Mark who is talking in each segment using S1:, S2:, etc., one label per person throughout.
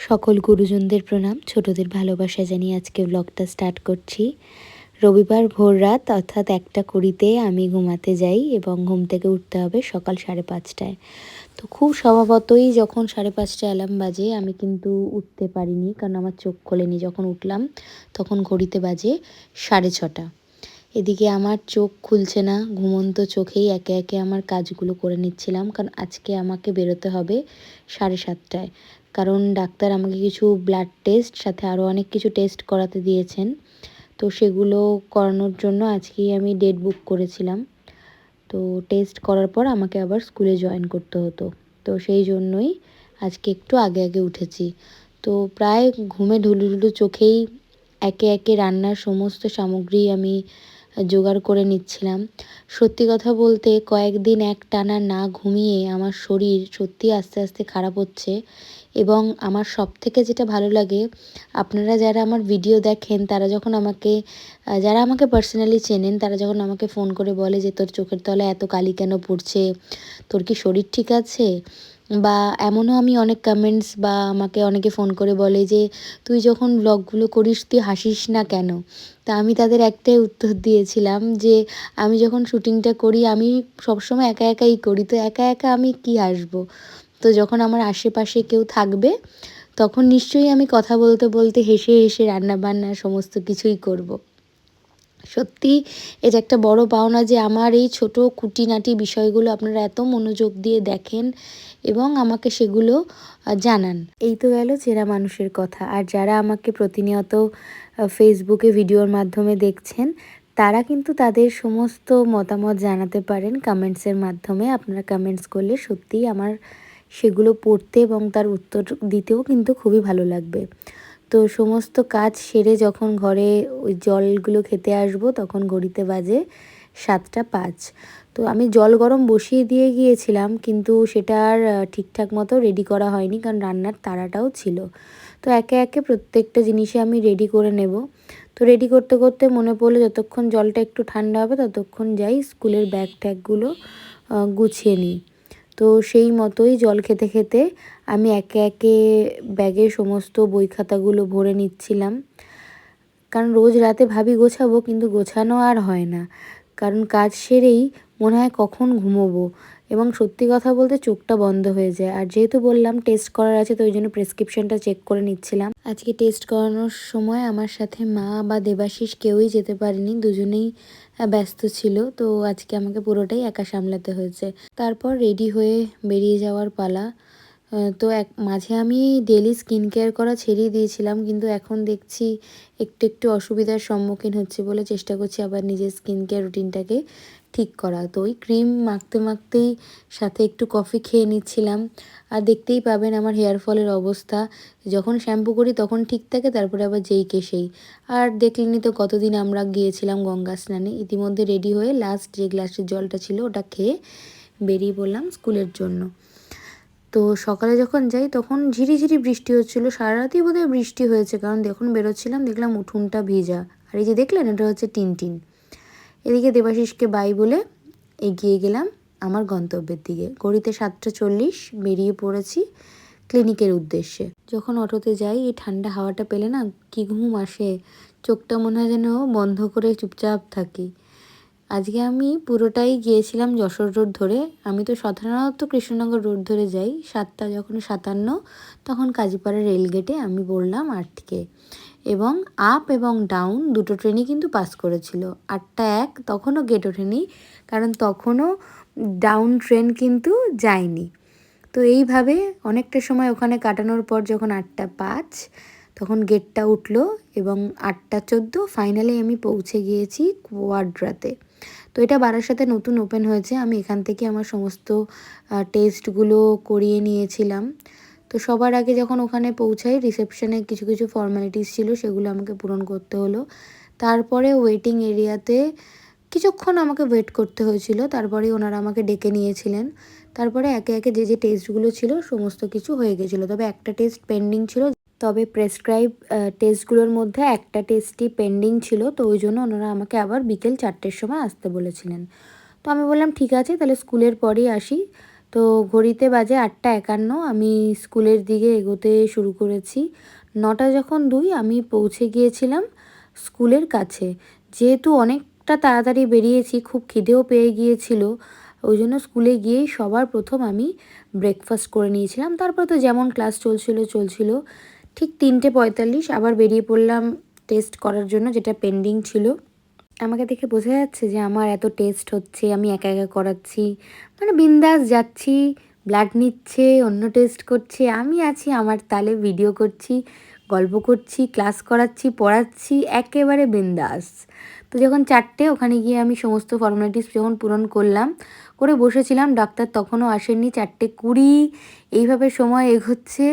S1: সকল গুরুজনদের প্রণাম, ছোটদের ভালোবাসা জানিয়ে আজকে ব্লগটা স্টার্ট করছি। রবিবার ভোর রাত অর্থাৎ 1:20-তে আমি ঘুমাতে যাই এবং ঘুম থেকে উঠতে হবে সকাল 5:30টায়। তো খুব স্বভাবতই যখন 5:30টায় অ্যালার্ম বাজে আমি কিন্তু উঠতে পারিনি, কারণ আমার চোখ খোলেনি। যখন উঠলাম তখন ঘড়িতে বাজে 6:30। এদিকে আমার চোখ খুলছে না, ঘুমন্ত চোখেই একে একে আমার কাজগুলো করে নিচ্ছিলাম, কারণ আজকে আমাকে বেরোতে হবে 7:30টায়। কারণ ডাক্তার আমাকে কিছু ব্লাড টেস্ট সাথে আরও অনেক কিছু টেস্ট করাতে দিয়েছেন। তো সেগুলো করানোর জন্য আজকেই আমি ডেট বুক করেছিলাম। তো টেস্ট করার পর আমাকে আবার স্কুলে জয়েন করতে হতো। তো সেই জন্যই আজকে একটু আগে আগে উঠেছি। তো প্রায় ঘুমে ঢুলুঢুলু চোখেই একে একে রান্নার সমস্ত সামগ্রী আমি জোগাড় করে নিচ্ছিলাম। সত্যি কথা বলতে কয়েকদিন একটানা না ঘুমিয়ে আমার শরীর সত্যি আস্তে আস্তে খারাপ হচ্ছে। এবং আমার সবথেকে যেটা ভালো লাগে, আপনারা যারা আমার ভিডিও দেখেন তারা যখন আমাকে যারা আমাকে পার্সোনালি চেনেন তারা যখন আমাকে ফোন করে বলে যে তোর চোখের তলায় এত কালি কেন পড়ছে, তোর কি শরীর ঠিক আছে? বা এমনও আমি অনেক কমেন্টস বা আমাকে অনেকে ফোন করে বলে যে তুই যখন ব্লগগুলো করিস তুই হাসিস না কেন? তা আমি তাদের একটাই উত্তর দিয়েছিলাম যে আমি যখন শুটিংটা করি আমি সবসময় একা একাই করি, তো একা একা আমি কি হাসবো? তো যখন আমার আশেপাশে কেউ থাকবে তখন নিশ্চয়ই আমি কথা বলতে বলতে হেসে হেসে রান্নাবান্না সমস্ত কিছুই করব। সত্যি এটা একটা বড় পাওনা যে আমার এই ছোট খুঁটিনাটি বিষয়গুলো আপনারা এত মনোযোগ দিয়ে দেখেন এবং আমাকে সেগুলো জানান। এই তো গেল চেনা মানুষের কথা। আর যারা আমাকে প্রতিনিয়ত ফেসবুকে ভিডিওর মাধ্যমে দেখছেন তারা কিন্তু তাদের সমস্ত মতামত জানাতে পারেন কমেন্টসের মাধ্যমে। আপনারা কমেন্টস করলে সত্যিই আমার সেগুলো পড়তে এবং তার উত্তর দিতেও কিন্তু খুবই ভালো লাগবে। তো সমস্ত কাজ সেরে যখন ঘরে ওই জলগুলো খেতে আসবো তখন ঘড়িতে বাজে 7:05। তো আমি জল গরম বসিয়ে দিয়ে গিয়েছিলাম, কিন্তু সেটা আর ঠিকঠাক মতো রেডি করা হয়নি, কারণ রান্নার তাড়াটাও ছিল। তো একে একে প্রত্যেকটা জিনিসই আমি রেডি করে নেব। তো রেডি করতে করতে মনে পড়লো যতক্ষণ জলটা একটু ঠান্ডা হবে ততক্ষণ যাই স্কুলের ব্যাগ ট্যাগগুলো গুছিয়ে নিই। তো সেই মতোই জল খেতে খেতে আমি একে একে ব্যাগের সমস্ত বই খাতাগুলো ভরে নিচ্ছিলাম, কারণ রোজ রাতে ভাবি গোছাবো কিন্তু গোছানো আর হয় না, কারণ কাজ সেরেই মনে হয় কখন ঘুমোবো এবং সত্যি কথা বলতে চোখটা বন্ধ হয়ে যায়। আর যেহেতু বললাম টেস্ট করার আছে, তো ওই জন্য প্রেসক্রিপশনটা চেক করে নিচ্ছিলাম। আজকে টেস্ট করানোর সময় আমার সাথে মা বা দেবাশিস কেউই যেতে পারেনি, দুজনেই ব্যস্ত ছিল। তো আজকে আমাকে পুরোটাই একা সামলাতে হয়েছে। তারপর রেডি হয়ে বেরিয়ে যাওয়ার পালা। তো মাঝে আমি ডেলি স্কিন কেয়ার করা ছেড়েই দিয়েছিলাম, কিন্তু এখন দেখছি একটু একটু অসুবিধার সম্মুখীন হচ্ছে বলে চেষ্টা করছি আবার নিজের স্কিন কেয়ার রুটিনটাকে ঠিক করা। তো ওই ক্রিম মাখতে মাখতেই সাথে একটু কফি খেয়ে নিচ্ছিলাম। আর দেখতেই পাবেন আমার হেয়ার ফলের অবস্থা, যখন শ্যাম্পু করি তখন ঠিক থাকে, তারপরে আবার যেই কে সেই। আর দেখলেনই তো কতদিন আমরা গিয়েছিলাম গঙ্গা স্নানে। ইতিমধ্যে রেডি হয়ে লাস্ট যে গ্লাসের জলটা ছিল ওটা খেয়ে বেরিয়ে পড়লাম স্কুলের জন্য। তো সকালে যখন যাই তখন ঝিরিঝিরি বৃষ্টি হচ্ছিলো, সারা রাতই বোধহয় বৃষ্টি হয়েছে, কারণ যখন বেরোচ্ছিলাম দেখলাম উঠোনটা ভিজা। আর এই যে দেখলেন এটা হচ্ছে টিনটিন। এদিকে দেবাশিসকে বাই বলে এগিয়ে গেলাম আমার গন্তব্যের দিকে। ঘড়িতে 7:40 বেরিয়ে পড়েছি ক্লিনিকের উদ্দেশ্যে। যখন অটোতে যাই এই ঠান্ডা হাওয়াটা পেলে না কি ঘুম আসে, চোখটা মনে হয় যেন বন্ধ করে চুপচাপ থাকি। আজকে আমি পুরোটাই গিয়েছিলাম যশোর রোড ধরে। আমি তো সাধারণত কৃষ্ণনগর রোড ধরে যাই। 7:57 তখন কাজীপাড়া রেলগেটে আমি বললাম আটকে, এবং আপ এবং ডাউন দুটো ট্রেনই কিন্তু পাস করেছিল। 8:01 তখনও গেট ওঠেনি, কারণ তখনও ডাউন ট্রেন কিন্তু যায়নি। তো এইভাবে অনেকটা সময় ওখানে কাটানোর পর যখন 8:05 তখন গেটটা উঠলো এবং 8:14 ফাইনালি আমি পৌঁছে গিয়েছি কোয়াড্রাতে। তো এটা বারাসাতে নতুন ওপেন হয়েছে। আমি এখান থেকে আমার সমস্ত টেস্টগুলো করিয়ে নিয়েছিলাম। তো সবার আগে যখন ওখানে পৌঁছাই রিসেপশনে কিছু কিছু ফর্মালিটিস ছিল, সেগুলো আমাকে পূরণ করতে হলো। তারপরে ওয়েটিং এরিয়াতে কিছুক্ষণ আমাকে ওয়েট করতে হয়েছিল, তারপরেই ওনারা আমাকে ডেকে নিয়েছিলেন। তারপরে একে একে যে যে টেস্টগুলো ছিল সমস্ত কিছু হয়ে গেছিলো, তবে একটা টেস্ট পেন্ডিং ছিল। তবে প্রেসক্রাইব টেস্টগুলোর মধ্যে একটা টেস্টই পেন্ডিং ছিল, তো ওই জন্য ওনারা আমাকে আবার বিকেল 4টের সময় আসতে বলেছিলেন। তো আমি বললাম ঠিক আছে, তাহলে স্কুলের পরেই আসি। তো ঘড়িতে বাজে 8:51, আমি স্কুলের দিকে এগোতে শুরু করেছি। 9টা যখন 2 আমি পৌঁছে গিয়েছিলাম স্কুলের কাছে। যেহেতু অনেকটা তাড়াতাড়ি বেরিয়েছি, খুব খিদেও পেয়ে গিয়েছিল, ওই জন্য স্কুলে গিয়েই সবার প্রথম আমি ব্রেকফাস্ট করে নিয়েছিলাম। তারপর তো যেমন ক্লাস চলছিল। ঠিক 3:45 আবার বেরিয়ে পড়লাম টেস্ট করার জন্য, যেটা পেন্ডিং ছিল। আমাকে দেখে বোঝা যাচ্ছে যে আমার এত টেস্ট হচ্ছে, আমি একা একা করাচ্ছি, মানে বিন্দাস যাচ্ছি, ব্লাড নিচ্ছে, অন্য টেস্ট করছে, আমি আছি আমার তালে, ভিডিও করছি, গল্প করছি, ক্লাস করাচ্ছি, পড়াচ্ছি, একেবারে বিন্দাস। তো যখন 4টে, ওখানে গিয়ে আমি সমস্ত ফর্মালিটিস যখন পূরণ করলাম, করে বসেছিলাম, ডাক্তার তখনও আসেননি। 4:20 এইভাবে সময় এগোচ্ছে।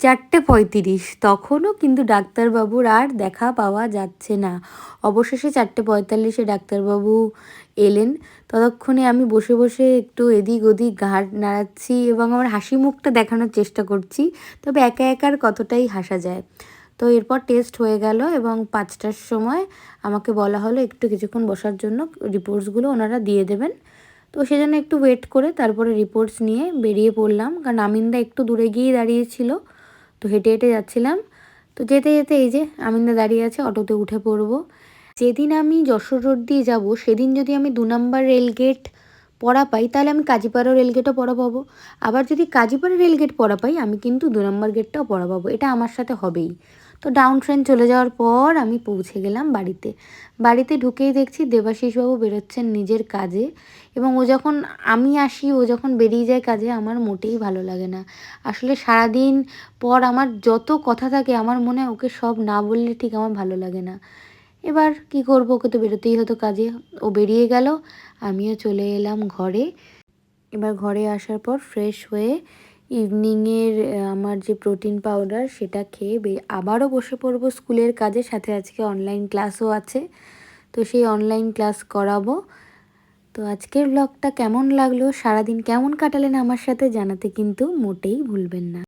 S1: 4:35 তখনও কিন্তু ডাক্তারবাবুর আর দেখা পাওয়া যাচ্ছে না। অবশেষে 4:45 ডাক্তারবাবু এলেন। ততক্ষণে আমি বসে বসে একটু এদিক ওদিক ঘাড় নাড়াচ্ছি এবং আমার হাসি মুখটা দেখানোর চেষ্টা করছি, তবে একা একার কতটাই হাসা যায়। তো এরপর টেস্ট হয়ে গেল এবং 5টার সময় আমাকে বলা হলো একটু কিছুক্ষণ বসার জন্য, রিপোর্টসগুলো ওনারা দিয়ে দেবেন। তো সেজন্য একটু ওয়েট করে তারপরে রিপোর্টস নিয়ে বেরিয়ে পড়লাম, কারণ আমিনদা একটু দূরে গিয়েই দাঁড়িয়েছিল। তো হেঁটে হেঁটে যাচ্ছিলাম। তো যেতে যেতে এই যে আমিনদা দাঁড়িয়ে আছে, অটোতে উঠে পড়বো। যেদিন আমি যশোর রোড দিয়ে যাব, সেদিন যদি আমি 2 নম্বর রেলগেট পড়া পাই, তাহলে আমি কাজীপাড়া রেলগেটও পড়া পাবো। আবার যদি কাজীপাড়া রেলগেট পড়া পাই, আমি কিন্তু 2 নম্বর গেটটাও পড়া পাবো। এটা আমার সাথে হবেই। তো ডাউন ট্রেন চলে যাওয়ার পর আমি পৌঁছে গেলাম বাড়িতে। বাড়িতে ঢুকেই দেখছি দেবাশিসবাবু বেরোচ্ছেন নিজের কাজে, এবং ও যখন, আমি আসি ও যখন বেরিয়ে যায় কাজে, আমার মোটেই ভালো লাগে না। আসলে সারাদিন পর আমার যত কথা থাকে, আমার মনে হয় ওকে সব না বললে ঠিক আমার ভালো লাগে না। এবার কি করব, ওকে তো বেরোতেই হতো কাজে। ও বেরিয়ে গেল, আমিও চলে এলাম ঘরে। এবার ঘরে আসার পর ফ্রেশ হয়ে ইভিনিংয়ের আমার যে প্রোটিন পাউডার সেটা খেয়ে আবারও বসে পড়বো স্কুলের কাজে। সাথে আজকে অনলাইন ক্লাসও আছে, তো সেই অনলাইন ক্লাস করাবো। তো আজকের ব্লগটা কেমন লাগলো, সারাদিন কেমন কাটালেন আমার সাথে, জানাতে কিন্তু মোটেই ভুলবেন না।